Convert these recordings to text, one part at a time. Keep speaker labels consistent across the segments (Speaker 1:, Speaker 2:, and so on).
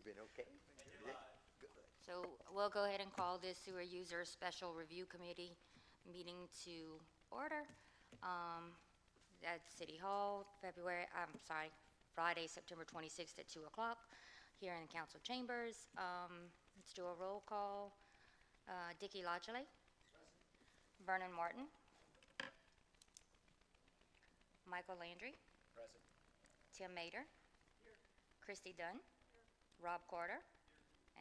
Speaker 1: been okay? Yeah, good.
Speaker 2: So we'll go ahead and call this Sewer User Special Review Committee meeting to order. At City Hall, Friday, September 26th at 2 o'clock here in the council chambers. Let's do a roll call. Dickie Lodgley. Vernon Martin. Michael Landry.
Speaker 3: Present.
Speaker 2: Tim Mader. Christy Dunn. Rob Carter.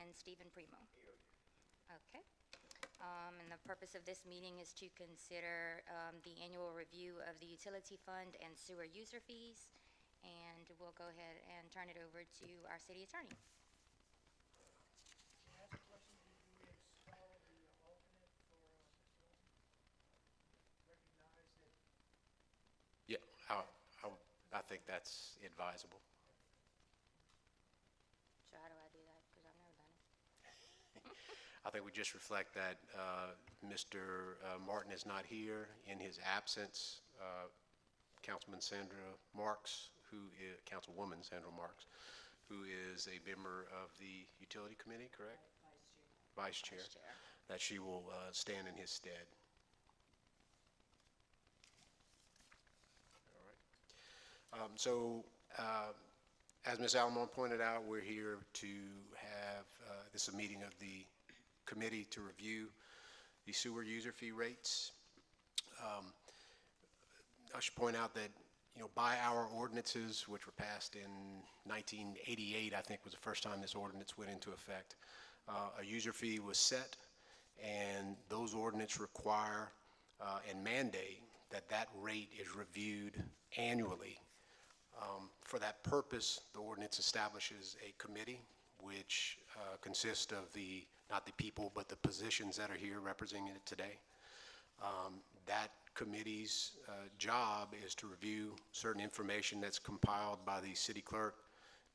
Speaker 2: And Stephen Primo. Okay. And the purpose of this meeting is to consider the annual review of the utility fund and sewer user fees. And we'll go ahead and turn it over to our city attorney.
Speaker 4: Can I ask a question? Do we expel the alternate for recognize that?
Speaker 3: Yeah, I think that's advisable.
Speaker 2: So how do I do that? Because I've never done it.
Speaker 3: I think we just reflect that Mr. Martin is not here. In his absence, Councilwoman Sandra Marks, Councilwoman Sandra Marks, who is a member of the Utility Committee, correct? Vice Chair.
Speaker 2: Vice Chair.
Speaker 3: That she will stand in his stead. All right. As Ms. Almond pointed out, we're here to have this is a meeting of the committee to review the sewer user fee rates. I should point out that, by our ordinances, which were passed in 1988, I think was the first time this ordinance went into effect, a user fee was set, and those ordinances require and mandate that that rate is reviewed annually. For that purpose, the ordinance establishes a committee which consists of not the people, but the positions that are here representing it today. That committee's job is to review certain information that's compiled by the city clerk,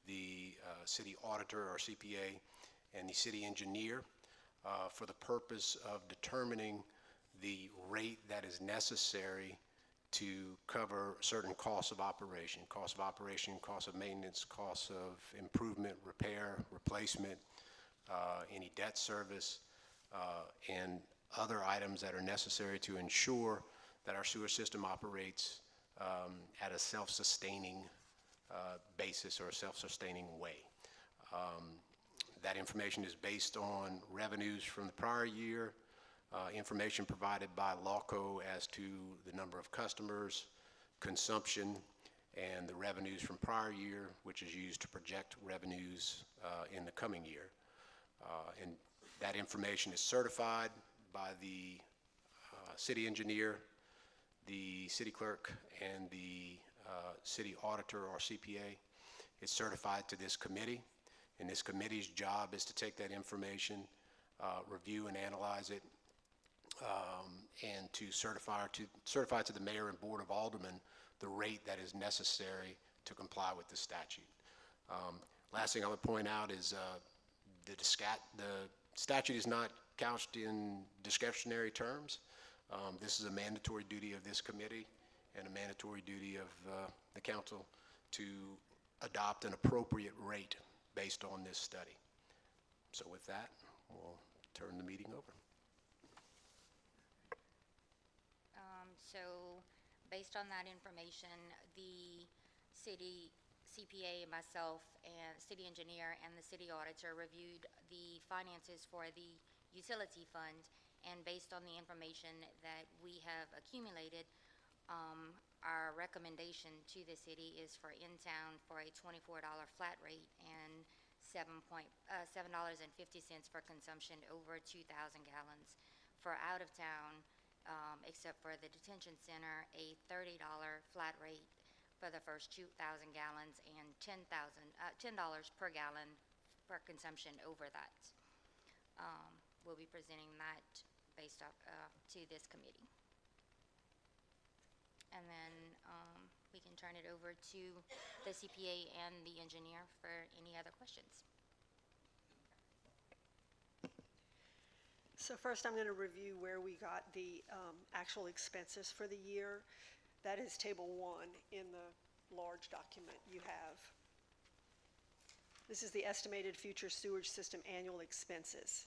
Speaker 3: the city auditor or CPA, and the city engineer for the purpose of determining the rate that is necessary to cover certain costs of operation, costs of maintenance, costs of improvement, repair, replacement, any debt service, and other items that are necessary to ensure that our sewer system operates at a self-sustaining basis or a self-sustaining way. That information is based on revenues from the prior year, information provided by LAWCO as to the number of customers, consumption, and the revenues from prior year, which is used to project revenues in the coming year. And that information is certified by the city engineer, the city clerk, and the city auditor or CPA. It's certified to this committee, and this committee's job is to take that information, review and analyze it, and to certify to the mayor and board of aldermen the rate that is necessary to comply with the statute. Last thing I would point out is the statute is not couched in discretionary terms. This is a mandatory duty of this committee and a mandatory duty of the council to adopt an appropriate rate based on this study. So with that, we'll turn the meeting over.
Speaker 2: So based on that information, the city CPA and myself and city engineer and the city auditor reviewed the finances for the utility fund, and based on the information that we have accumulated, our recommendation to the city is for in-town for a $24 flat rate and $7.50 for consumption over 2,000 gallons. For out-of-town, except for the detention center, a $30 flat rate for the first 2,000 gallons and $10 per gallon for consumption over that. We'll be presenting that based off to this committee. And then we can turn it over to the CPA and the engineer for any other questions.
Speaker 5: So first I'm going to review where we got the actual expenses for the year. That is table 1 in the large document you have. This is the estimated future sewage system annual expenses.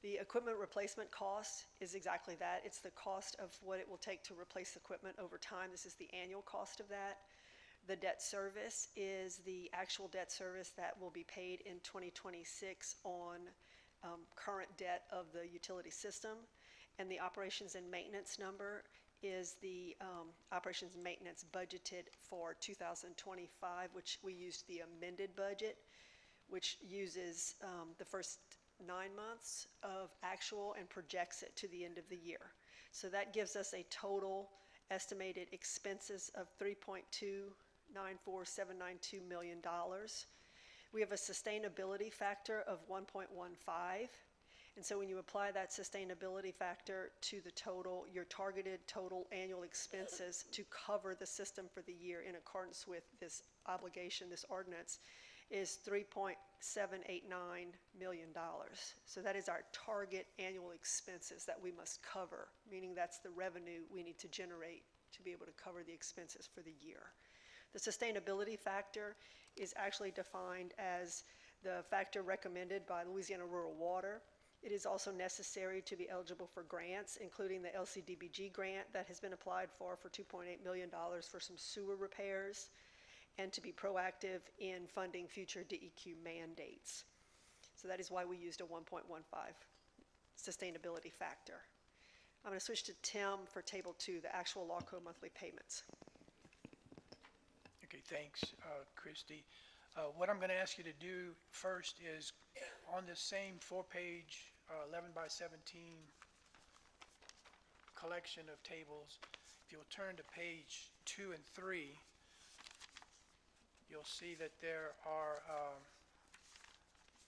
Speaker 5: The equipment replacement cost is exactly that. It's the cost of what it will take to replace equipment over time. This is the annual cost of that. The debt service is the actual debt service that will be paid in 2026 on current debt of the utility system. And the operations and maintenance number is the operations and maintenance budgeted for 2025, which we used the amended budget, which uses the first 9 months of actual and projects it to the end of the year. So that gives us a total estimated expenses of $3.294792 million. We have a sustainability factor of 1.15. And so when you apply that sustainability factor to the total, your targeted total annual expenses to cover the system for the year in accordance with this obligation, this ordinance, is $3.789 million. So that is our target annual expenses that we must cover, meaning that's the revenue we need to generate to be able to cover the expenses for the year. The sustainability factor is actually defined as the factor recommended by Louisiana Rural Water. It is also necessary to be eligible for grants, including the LCDBG grant that has been applied for $2.8 million for some sewer repairs, and to be proactive in funding future DEEQ mandates. So that is why we used a 1.15 sustainability factor. I'm going to switch to Tim for Table 2, the actual LawCo monthly payments.
Speaker 4: Okay, thanks, Christy. What I'm going to ask you to do first is on this same 4-page, 11 by 17 collection of tables, if you'll turn to page 2 and 3, you'll see that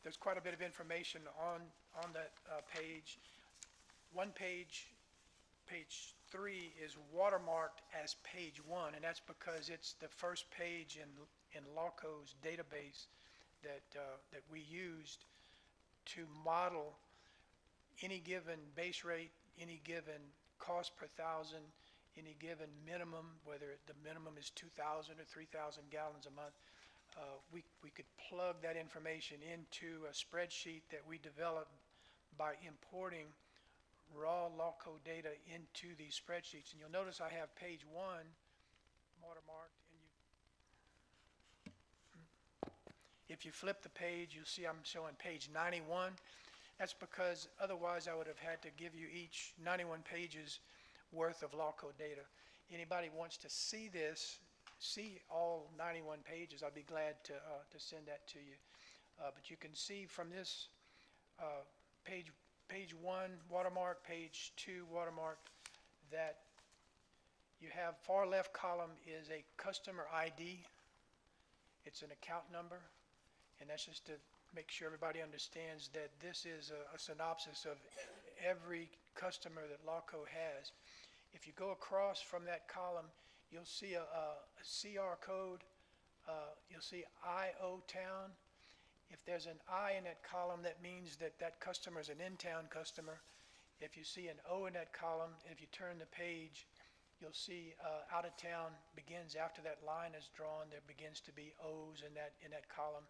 Speaker 4: there's quite a bit of information on that page. One page, page 3, is watermarked as page 1, and that's because it's the first page in LawCo's database that we used to model any given base rate, any given cost per thousand, any given minimum, whether the minimum is 2,000 or 3,000 gallons a month. We could plug that information into a spreadsheet that we developed by importing raw LawCo data into these spreadsheets. And you'll notice I have page 1 watermarked, and if you flip the page, you'll see I'm showing page 91. That's because otherwise I would have had to give you each 91 pages worth of LawCo data. Anybody wants to see this, see all 91 pages, I'd be glad to send that to you. But you can see from this page 1 watermark, page 2 watermark, that you have far left column is a customer ID. It's an account number, and that's just to make sure everybody understands that this is a synopsis of every customer that LawCo has. If you go across from that column, you'll see a CR code, you'll see IO town. If there's an I in that column, that means that customer is an in-town customer. If you see an O in that column, and if you turn the page, you'll see out of town begins after that line is drawn. There begins to be O's in that column.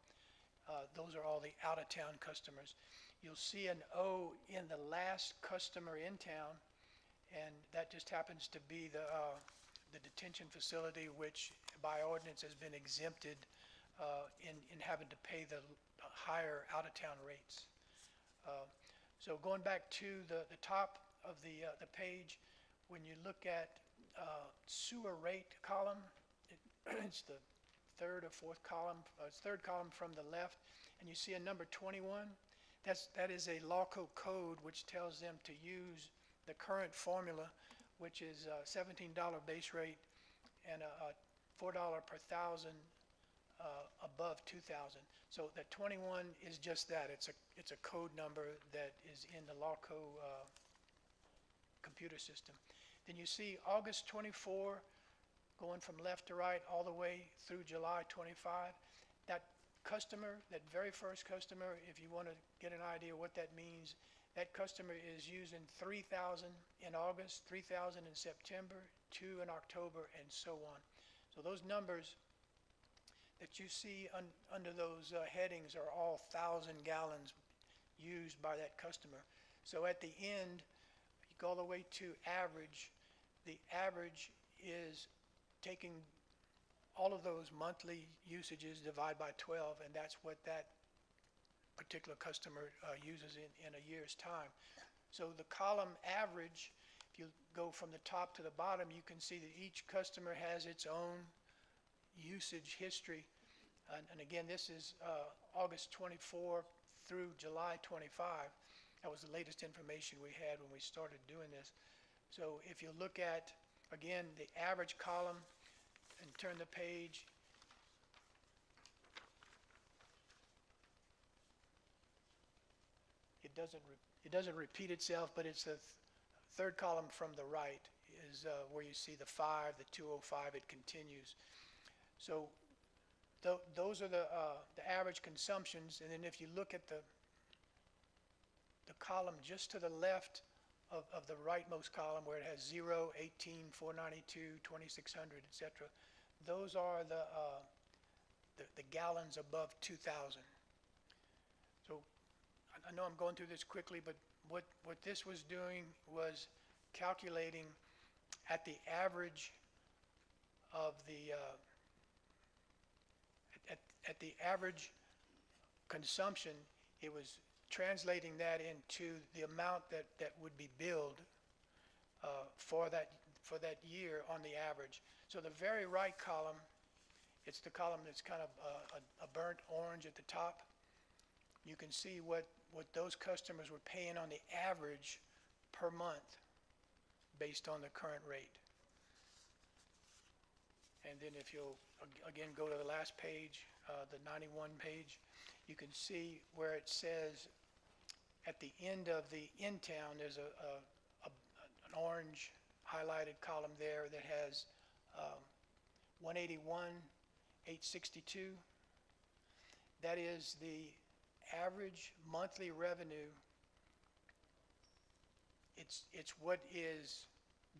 Speaker 4: Those are all the out of town customers. You'll see an O in the last customer in town, and that just happens to be the detention facility, which by ordinance has been exempted in having to pay the higher out-of-town rates. So going back to the top of the page, when you look at sewer rate column, it's the third or fourth column, third column from the left, and you see a number 21. That is a LawCo code which tells them to use the current formula, which is a $17 base rate and a $4 per thousand above 2,000. So that 21 is just that. It's a code number that is in the LawCo computer system. Then you see August 24 going from left to right all the way through July 25. That customer, that very first customer, if you want to get an idea what that means, that customer is using 3,000 in August, 3,000 in September, 2 in October, and so on. So those numbers that you see under those headings are all 1,000 gallons used by that customer. So at the end, you go all the way to average. The average is taking all of those monthly usages, divide by 12, and that's what that particular customer uses in a year's time. So the column average, if you go from the top to the bottom, you can see that each customer has its own usage history. And again, this is August 24 through July 25. That was the latest information we had when we started doing this. So if you look at, again, the average column and turn the page, it doesn't repeat itself, but it's the third column from the right is where you see the 5, the 205, it continues. So those are the average consumptions, and then if you look at the column just to the left of the rightmost column where it has 0, 18, 492, 2600, etc., those are the gallons above 2,000. So I know I'm going through this quickly, but what this was doing was calculating at the average of the at the average consumption, it was translating that into the amount that would be billed for that year on the average. So the very right column, it's the column that's kind of a burnt orange at the top. You can see what those customers were paying on the average per month based on the current rate. And then if you'll again go to the last page, the 91 page, you can see where it says at the end of the in town, there's an orange highlighted column there that has 181,862. That is the average monthly revenue. It's what is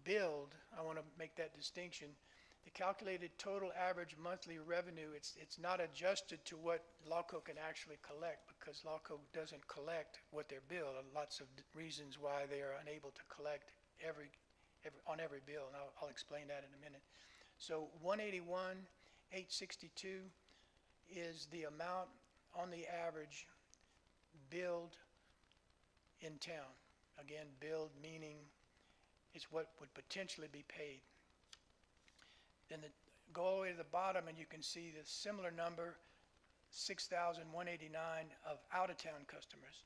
Speaker 4: billed. I want to make that distinction. The calculated total average monthly revenue, it's not adjusted to what LawCo can actually collect, because LawCo doesn't collect what they're billed. Lots of reasons why they are unable to collect on every bill, and I'll explain that in a minute. So 181,862 is the amount on the average billed in town. Again, billed meaning it's what would potentially be paid. Then go all the way to the bottom and you can see the similar number, 6,189 of out-of-town customers.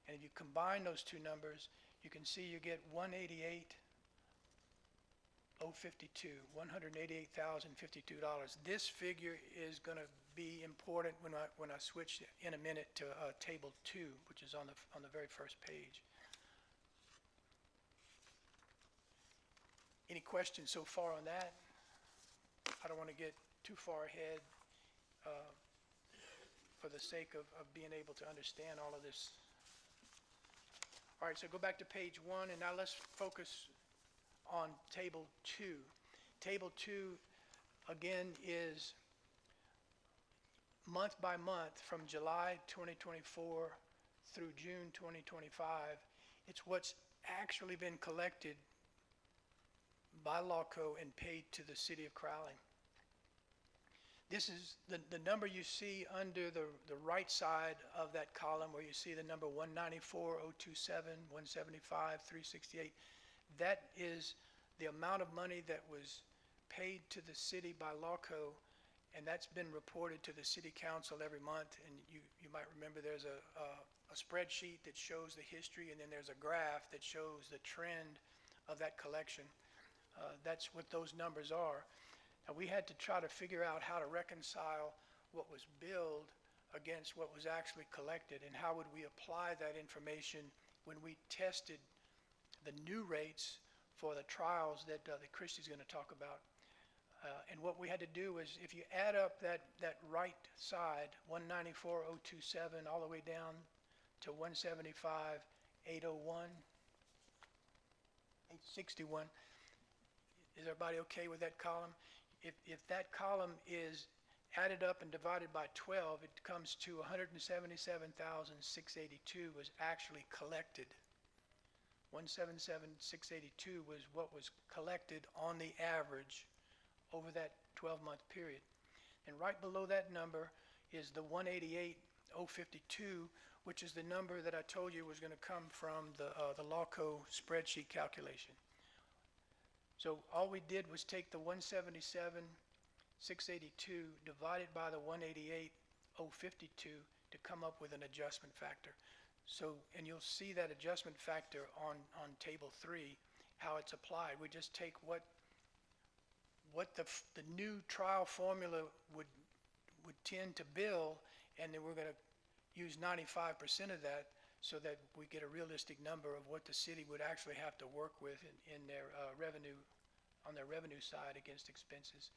Speaker 4: And if you combine those two numbers, you can see you get 188,052, $188,052. This figure is going to be important when I switch in a minute to table 2, which is on the very first page. Any questions so far on that? I don't want to get too far ahead for the sake of being able to understand all of this. All right, so go back to page 1, and now let's focus on table 2. Table 2, again, is month by month from July 2024 through June 2025. It's what's actually been collected by LawCo and paid to the city of Crowley. This is the number you see under the right side of that column where you see the number 194,027, 175, 368. That is the amount of money that was paid to the city by LawCo, and that's been reported to the city council every month. And you might remember there's a spreadsheet that shows the history, and then there's a graph that shows the trend of that collection. That's what those numbers are. Now, we had to try to figure out how to reconcile what was billed against what was actually collected, and how would we apply that information when we tested the new rates for the trials that Christy's going to talk about. And what we had to do is, if you add up that right side, 194,027, all the way down to 175,801, 861, is everybody okay with that column? If that column is added up and divided by 12, it comes to 177,682 was actually collected. 177,682 was what was collected on the average over that 12-month period. And right below that number is the 188,052, which is the number that I told you was going to come from the LawCo spreadsheet calculation. So all we did was take the 177,682 divided by the 188,052 to come up with an adjustment factor. So, and you'll see that adjustment factor on table 3, how it's applied. We just take what the new trial formula would tend to bill, and then we're going to use 95% of that so that we get a realistic number of what the city would actually have to work with in their revenue, on their revenue side against expenses.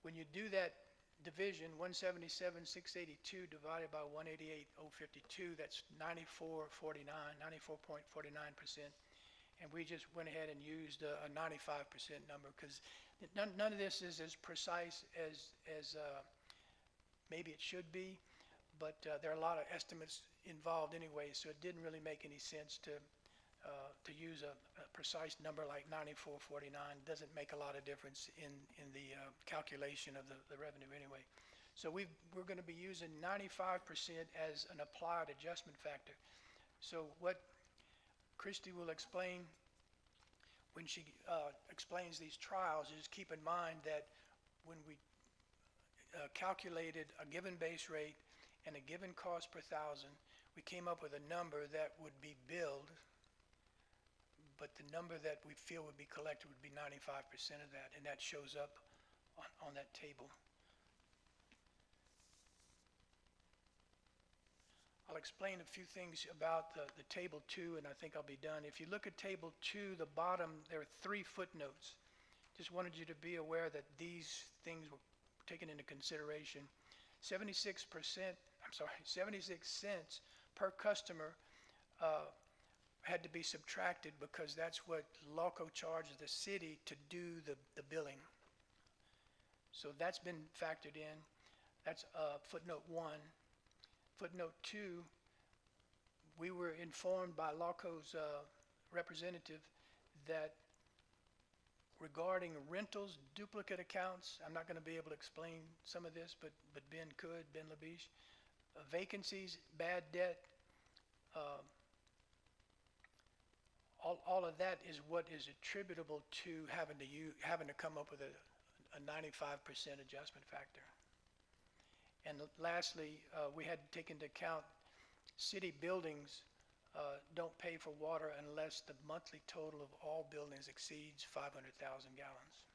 Speaker 4: When you do that division, 177,682 divided by 188,052, that's 94.49%. And we just went ahead and used a 95% number because none of this is as precise as maybe it should be, but there are a lot of estimates involved anyway, so it didn't really make any sense to use a precise number like 94.49. Doesn't make a lot of difference in the calculation of the revenue anyway. So we're going to be using 95% as an applied adjustment factor. So what Christy will explain when she explains these trials is keep in mind that when we calculated a given base rate and a given cost per thousand, we came up with a number that would be billed, but the number that we feel would be collected would be 95% of that, and that shows up on that table. I'll explain a few things about the table 2, and I think I'll be done. If you look at table 2, the bottom, there are 3 footnotes. Just wanted you to be aware that these things were taken into consideration. 76 cents per customer had to be subtracted because that's what LawCo charges the city to do the billing. So that's been factored in. That's footnote 1. Footnote 2, we were informed by LawCo's representative that regarding rentals, duplicate accounts, I'm not going to be able to explain some of this, but Ben could, Ben Labiche. Vacancies, bad debt, all of that is what is attributable to having to come up with a 95% adjustment factor. And lastly, we had to take into account city buildings don't pay for water unless the monthly total of all buildings exceeds 500,000 gallons.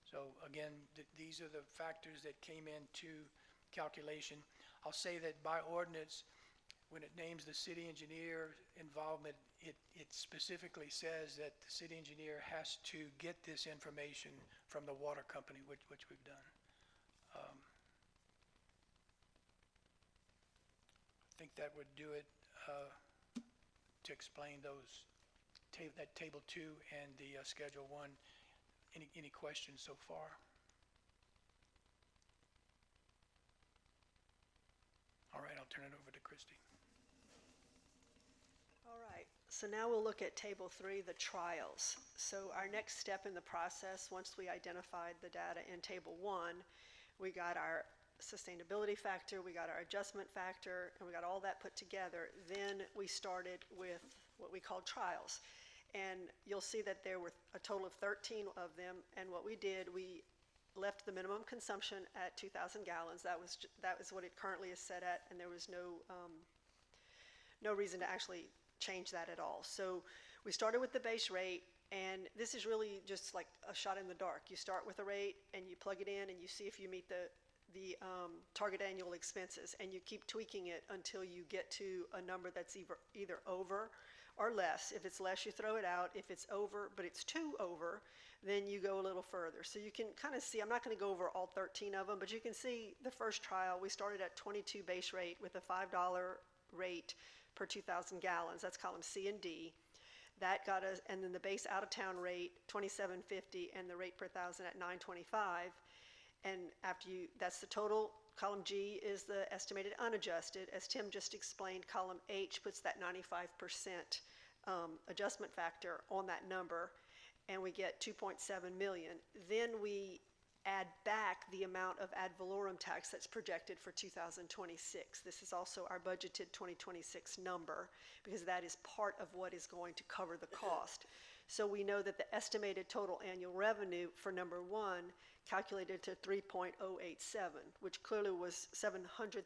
Speaker 4: So again, these are the factors that came into calculation. I'll say that by ordinance, when it names the city engineer involvement, it specifically says that the city engineer has to get this information from the water company, which we've done. I think that would do it to explain those that table 2 and the schedule 1. Any questions so far? All right, I'll turn it over to Christy.
Speaker 5: All right, so now we'll look at table 3, the trials. So our next step in the process, once we identified the data in table 1, we got our sustainability factor, we got our adjustment factor, and we got all that put together. Then we started with what we called trials. And you'll see that there were a total of 13 of them, and what we did, we left the minimum consumption at 2,000 gallons. That was what it currently is set at, and there was no reason to actually change that at all. So we started with the base rate, and this is really just like a shot in the dark. You start with a rate, and you plug it in, and you see if you meet the target annual expenses, and you keep tweaking it until you get to a number that's either over or less. If it's less, you throw it out. If it's over, but it's too over, then you go a little further. So you can kind of see, I'm not going to go over all 13 of them, but you can see the first trial, we started at 22 base rate with a $5 rate per 2,000 gallons. That's column C and D. That got us, and then the base out-of-town rate, $27.50, and the rate per thousand at $9.25. And after you, that's the total. Column G is the estimated unadjusted. As Tim just explained, column H puts that 95% adjustment factor on that number, and we get 2.7 million. Then we add back the amount of ad valorem tax that's projected for 2026. This is also our budgeted 2026 number, because that is part of what is going to cover the cost. So we know that the estimated total annual revenue for number one calculated to 3.087, which clearly was $700,000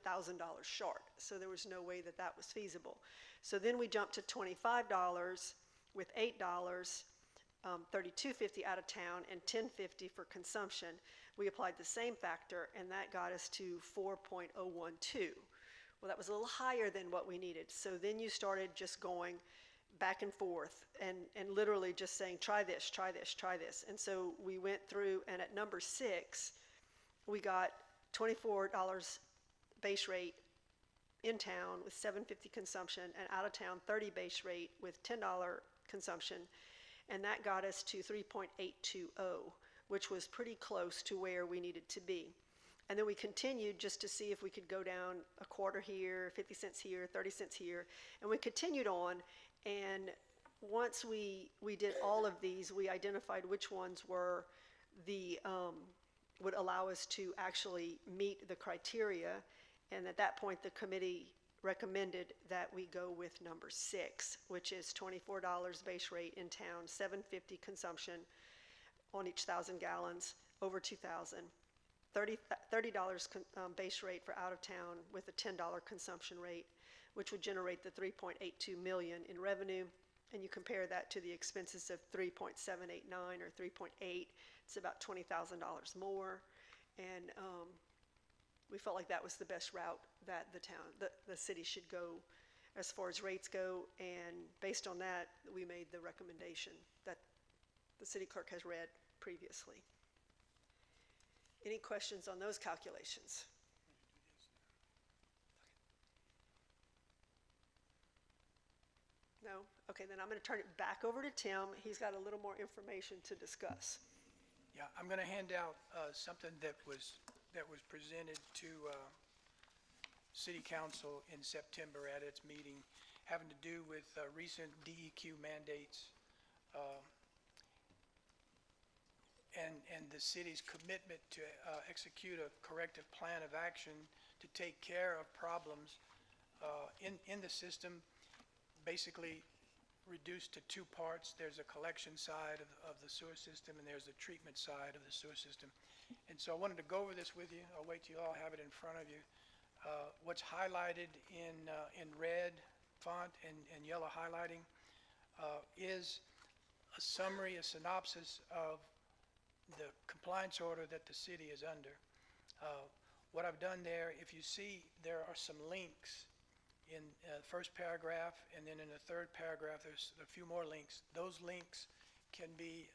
Speaker 5: short. So there was no way that that was feasible. So then we jumped to $25 with $8, $32.50 out of town and $10.50 for consumption. We applied the same factor, and that got us to 4.012. Well, that was a little higher than what we needed. So then you started just going back and forth and literally just saying, try this, try this, try this. And so we went through, and at number 6, we got $24 base rate in town with $7.50 consumption, and out of town 30 base rate with $10 consumption. And that got us to 3.820, which was pretty close to where we needed to be. And then we continued just to see if we could go down a quarter here, 50 cents here, 30 cents here, and we continued on. And once we did all of these, we identified which ones were the would allow us to actually meet the criteria. And at that point, the committee recommended that we go with number 6, which is $24 base rate in town, $7.50 consumption on each 1,000 gallons, over 2,000. $30 base rate for out of town with a $10 consumption rate, which would generate the 3.82 million in revenue. And you compare that to the expenses of 3.789 or 3.8, it's about $20,000 more. And we felt like that was the best route that the city should go as far as rates go. And based on that, we made the recommendation that the city clerk has read previously. Any questions on those calculations? No? Okay, then I'm going to turn it back over to Tim. He's got a little more information to discuss.
Speaker 4: Yeah, I'm going to hand out something that was presented to City Council in September at its meeting, having to do with recent DEQ mandates and the city's commitment to execute a corrective plan of action to take care of problems in the system, basically reduced to 2 parts. There's a collection side of the sewer system, and there's a treatment side of the sewer system. And so I wanted to go over this with you. I'll wait till you all have it in front of you. What's highlighted in red font and yellow highlighting is a summary, a synopsis of the compliance order that the city is under. What I've done there, if you see, there are some links in the first paragraph, and then in the third paragraph, there's a few more links. Those links can be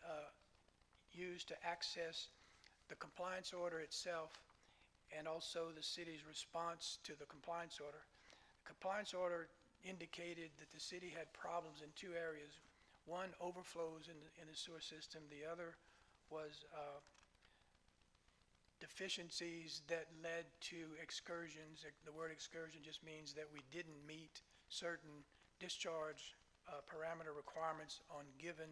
Speaker 4: used to access the compliance order itself and also the city's response to the compliance order. The compliance order indicated that the city had problems in 2 areas. One, overflows in the sewer system. The other was deficiencies that led to excursions. The word excursion just means that we didn't meet certain discharge parameter requirements on given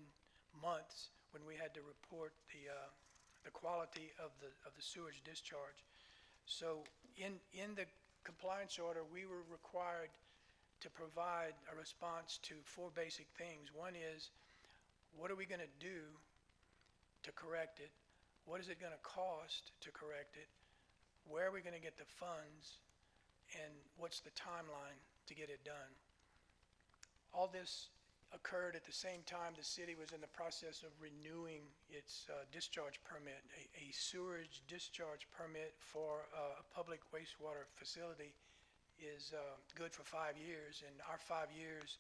Speaker 4: months when we had to report the quality of the sewage discharge. So in the compliance order, we were required to provide a response to 4 basic things. One is, what are we going to do to correct it? What is it going to cost to correct it? Where are we going to get the funds? And what's the timeline to get it done? All this occurred at the same time the city was in the process of renewing its discharge permit. A sewerage discharge permit for a public wastewater facility is good for 5 years, and our 5 years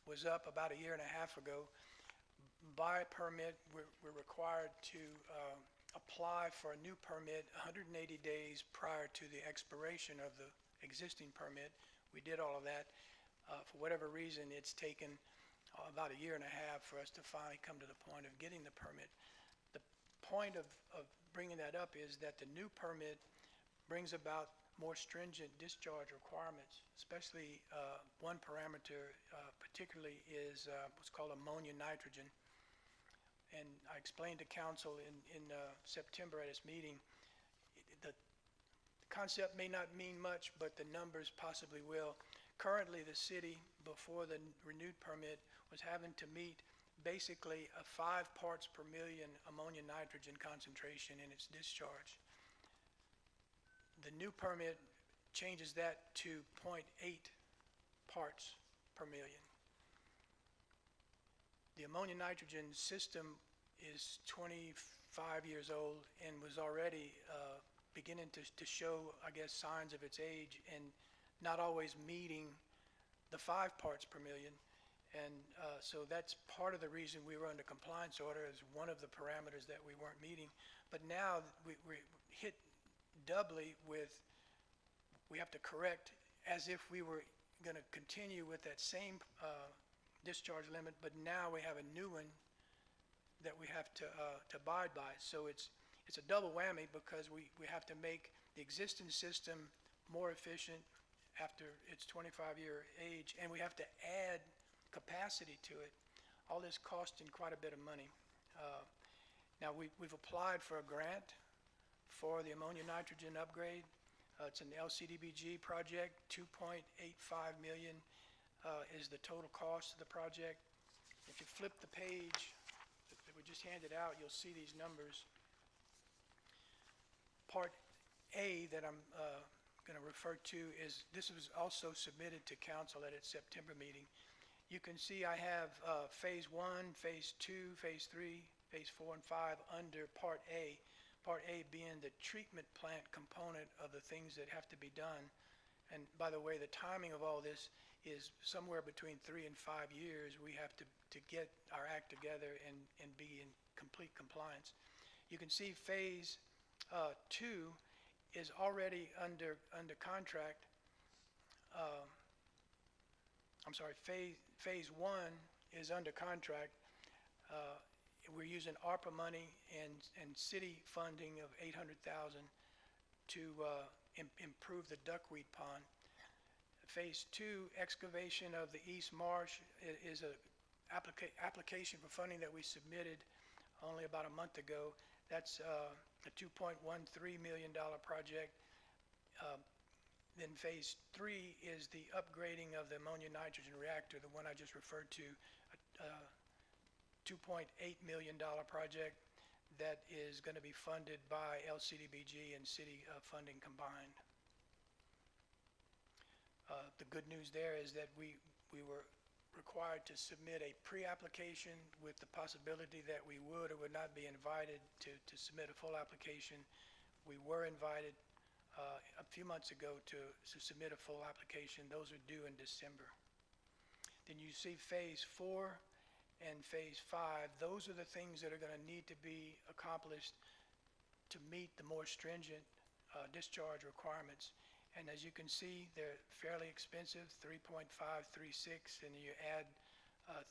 Speaker 4: was up about 1.5 years ago. By permit, we're required to apply for a new permit 180 days prior to the expiration of the existing permit. We did all of that. For whatever reason, it's taken about 1.5 years for us to finally come to the point of getting the permit. The point of bringing that up is that the new permit brings about more stringent discharge requirements, especially one parameter particularly is what's called ammonia nitrogen. And I explained to council in September at its meeting, the concept may not mean much, but the numbers possibly will. Currently, the city, before the renewed permit, was having to meet basically a 5 parts per million ammonia nitrogen concentration in its discharge. The new permit changes that to 0.8 parts per million. The ammonia nitrogen system is 25 years old and was already beginning to show, I guess, signs of its age and not always meeting the 5 parts per million. And so that's part of the reason we were under compliance order, as one of the parameters that we weren't meeting. But now we hit doubly with, we have to correct as if we were going to continue with that same discharge limit, but now we have a new one that we have to abide by. So it's a double whammy, because we have to make the existing system more efficient after its 25-year age, and we have to add capacity to it. All this costing quite a bit of money. Now we've applied for a grant for the ammonia nitrogen upgrade. It's an LCDBG project. 2.85 million is the total cost of the project. If you flip the page that we just handed out, you'll see these numbers. Part A that I'm going to refer to is, this was also submitted to council at its September meeting. You can see I have phase 1, phase 2, phase 3, phase 4, and 5 under Part A. Part A being the treatment plant component of the things that have to be done. And by the way, the timing of all this is somewhere between 3 and 5 years. We have to get our act together and be in complete compliance. You can see phase 2 is already under contract. I'm sorry, phase 1 is under contract. We're using ARPA money and city funding of $800,000 to improve the duckweed pond. Phase 2 excavation of the East Marsh is a application for funding that we submitted only about a month ago. That's a $2.13 million project. Then phase 3 is the upgrading of the ammonia nitrogen reactor, the one I just referred to, $2.8 million project that is going to be funded by LCDBG and city funding combined. The good news there is that we were required to submit a pre-application with the possibility that we would or would not be invited to submit a full application. We were invited a few months ago to submit a full application. Those are due in December. Then you see phase 4 and phase 5. Those are the things that are going to need to be accomplished to meet the more stringent discharge requirements. And as you can see, they're fairly expensive, 3.536, and you add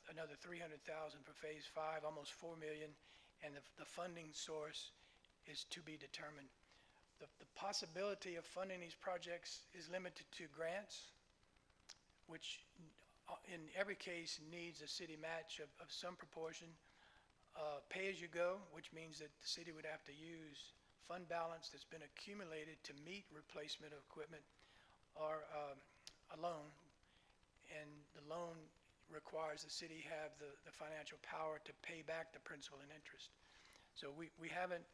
Speaker 4: another 300,000 for phase 5, almost 4 million, and the funding source is to be determined. The possibility of funding these projects is limited to grants, which in every case needs a city match of some proportion. Pay-as-you-go, which means that the city would have to use fund balance that's been accumulated to meet replacement of equipment, or a loan, and the loan requires the city have the financial power to pay back the principal and interest. So we haven't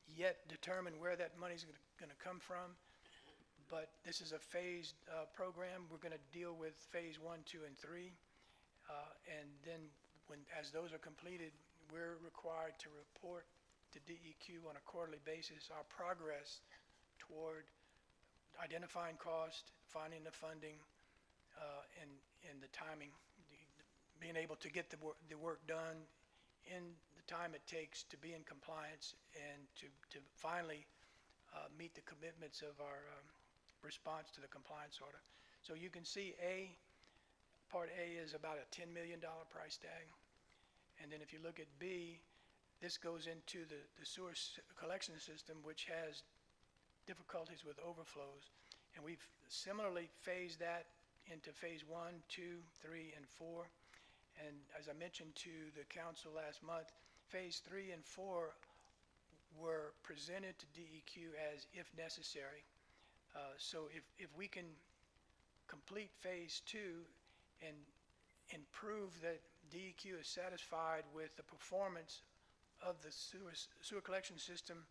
Speaker 4: yet determined where that money's going to come from, but this is a phased program. We're going to deal with phase 1, 2, and 3, and then as those are completed, we're required to report to DEEQ on a quarterly basis our progress toward identifying cost, finding the funding, and the timing, being able to get the work done in the time it takes to be in compliance and to finally meet the commitments of our response to the compliance order. So you can see Part A is about a $10 million price tag. And then if you look at B, this goes into the sewer collection system, which has difficulties with overflows. And we've similarly phased that into phase 1, 2, 3, and 4. And as I mentioned to the council last month, phase 3 and 4 were presented to DEQ as if necessary. So if we can complete phase 2 and prove that DEQ is satisfied with the performance of the sewer collection system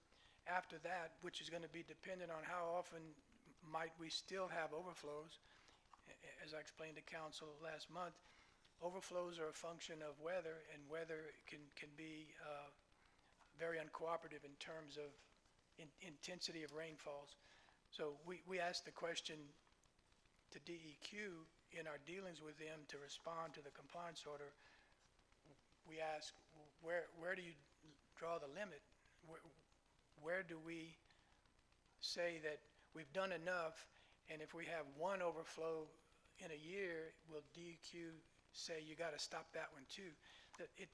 Speaker 4: after that, which is going to be dependent on how often might we still have overflows. As I explained to council last month, overflows are a function of weather, and weather can be very uncooperative in terms of intensity of rainfalls. So we asked the question to DEQ in our dealings with them to respond to the compliance order. We asked, where do you draw the limit? Where do we say that we've done enough, and if we have one overflow in a year, will DEQ say you got to stop that one too?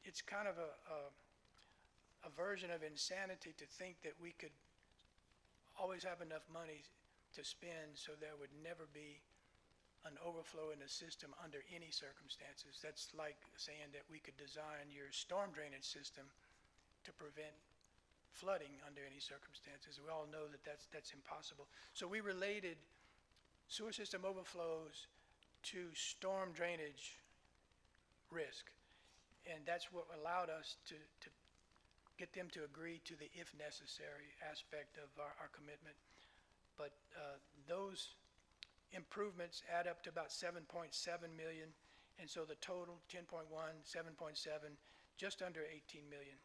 Speaker 4: It's kind of a version of insanity to think that we could always have enough money to spend so there would never be an overflow in the system under any circumstances. That's like saying that we could design your storm drainage system to prevent flooding under any circumstances. We all know that that's impossible. So we related sewer system overflows to storm drainage risk, and that's what allowed us to get them to agree to the if necessary aspect of our commitment. But those improvements add up to about 7.7 million, and so the total 10.1, 7.7, just under 18 million.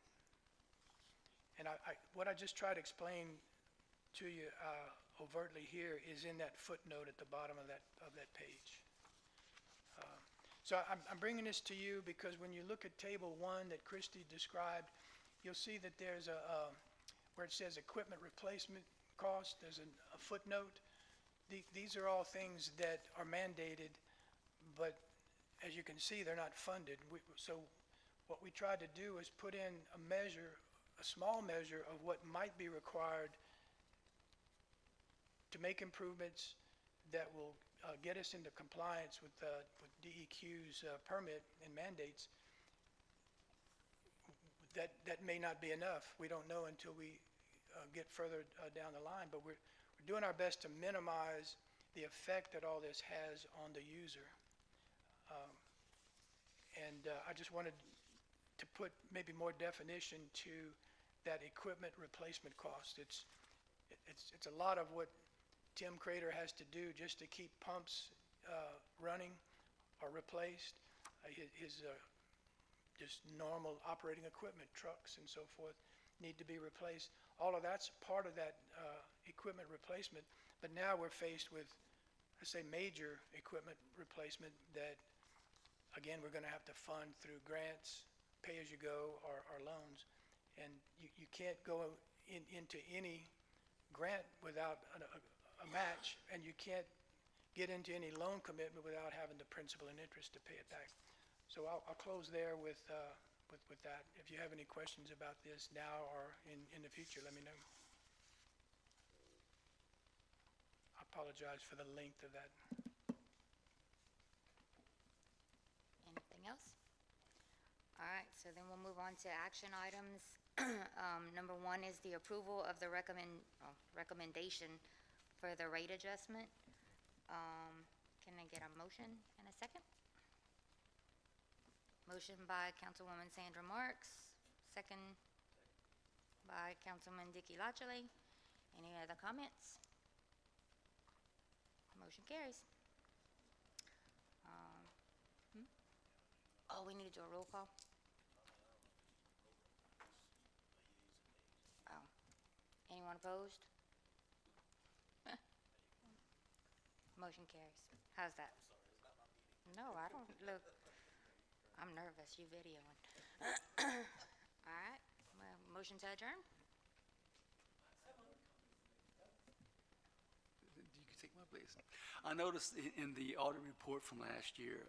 Speaker 4: And what I just tried to explain to you overtly here is in that footnote at the bottom of that page. So I'm bringing this to you because when you look at table 1 that Christy described, you'll see that there's where it says equipment replacement cost, there's a footnote. These are all things that are mandated, but as you can see, they're not funded. So what we tried to do is put in a measure, a small measure of what might be required to make improvements that will get us into compliance with DEQ's permit and mandates. That may not be enough. We don't know until we get further down the line, but we're doing our best to minimize the effect that all this has on the user. I just wanted to put maybe more definition to that equipment replacement cost. It's a lot of what Tim Crater has to do just to keep pumps running or replaced. His just normal operating equipment, trucks and so forth, need to be replaced. All of that's part of that equipment replacement, but now we're faced with, let's say, major equipment replacement that, again, we're going to have to fund through grants, pay-as-you-go, or loans. And you can't go into any grant without a match, and you can't get into any loan commitment without having the principal and interest to pay it back. So I'll close there with that. If you have any questions about this now or in the future, let me know. I apologize for the length of that.
Speaker 2: Anything else? All right, so then we'll move on to action items. Number 1 is the approval of the recommendation for the rate adjustment. Can I get a motion and a second? Motion by Councilwoman Sandra Marks, second by Councilman Dicky Lachele. Any other comments? Motion carries. Oh, we need to do a roll call? Oh. Anyone opposed? Motion carries. How's that? No, I don't, look, I'm nervous, you videoing. All right, well, motion to adjourn?
Speaker 1: You can take my place. I noticed in the audit report from last year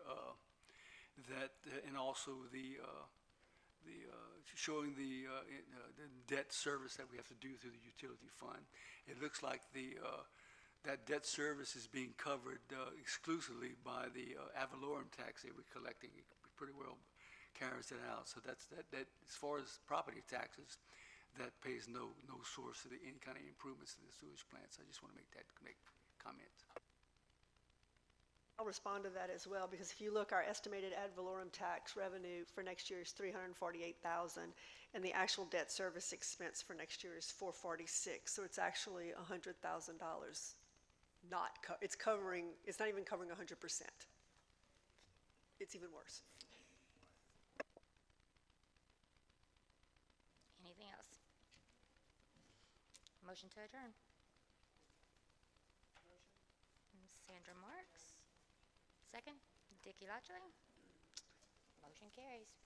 Speaker 1: that, and also the showing the debt service that we have to do through the utility fund. It looks like that debt service is being covered exclusively by the ad valorem tax that we're collecting. It pretty well carries it out. So that as far as property taxes, that pays no source of any kind of improvements to the sewage plants. I just want to make comment.
Speaker 5: I'll respond to that as well, because if you look, our estimated ad valorem tax revenue for next year is $348,000, and the actual debt service expense for next year is $446. So it's actually $100,000. It's not even covering 100%. It's even worse.
Speaker 2: Anything else? Motion to adjourn. Sandra Marks. Second, Dickie Lotchley. Motion carries.